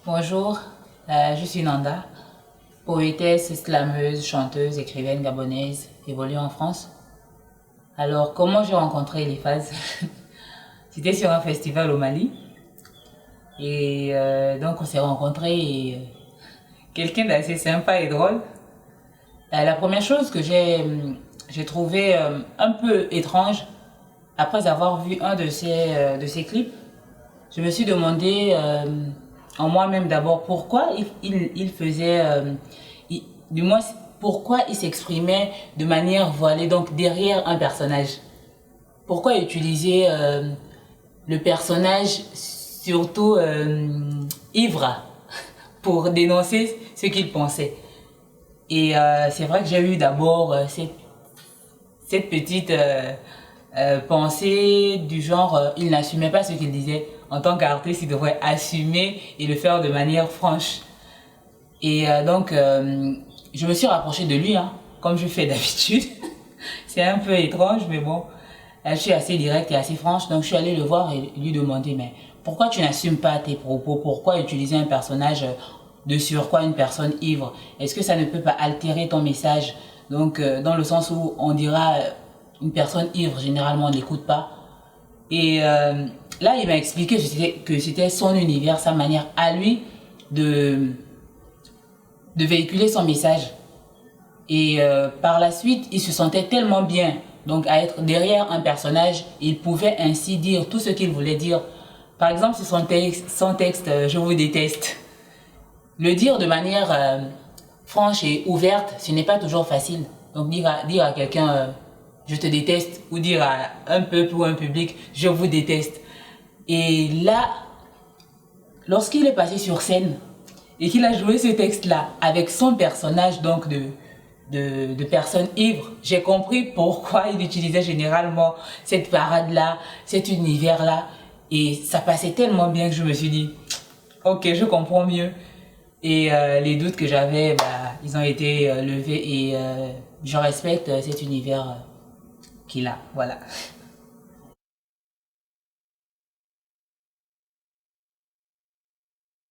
Bonjour, je suis Nanda, poétesse, slameuse, chanteuse, écrivaine gabonaise, évoluée en France. Alors, comment j'ai rencontré les phases? C'était sur un festival au Mali. Et donc, on s'est rencontrés et quelqu'un d'assez sympa et drôle. La première chose que j'ai trouvé un peu étrange, après avoir vu un de ses clips, je me suis demandé en moi-même d'abord pourquoi il faisait, du moins pourquoi il s'exprimait de manière voilée, donc derrière un personnage. Pourquoi utiliser le personnage surtout ivre pour dénoncer ce qu'il pensait. Et c'est vrai que j'ai eu d'abord cette petite pensée du genre il n'assumait pas ce qu'il disait. En tant qu'artiste, il devrait assumer et le faire de manière franche. Et donc, je me suis rapprochée de lui, hein, comme je fais d'habitude. C'est un peu étrange, mais bon, je suis assez directe et assez franche. Donc, je suis allée le voir et lui demander, mais pourquoi tu n'assumes pas tes propos? Pourquoi utiliser un personnage de surcroît, une personne ivre? Est-ce que ça ne peut pas altérer ton message? Donc, dans le sens où on dira, une personne ivre, généralement, on n'écoute pas. Et là, il m'a expliqué que c'était son univers, sa manière à lui de, de véhiculer son message. Et par la suite, il se sentait tellement bien, donc à être derrière un personnage, il pouvait ainsi dire tout ce qu'il voulait dire. Par exemple, sur son texte Je vous déteste. Le dire de manière franche et ouverte, ce n'est pas toujours facile. Donc dire à quelqu'un je te déteste ou dire à un peuple ou un public je vous déteste. Et là, lorsqu'il est passé sur scène et qu'il a joué ce texte-là avec son personnage donc de personne ivre, j'ai compris pourquoi il utilisait généralement cette parade-là, cet univers-là. Et ça passait tellement bien que je me suis dit, ok, je comprends mieux. Et les doutes que j'avais, ils ont été levés et je respecte cet univers qu'il a. Voilà.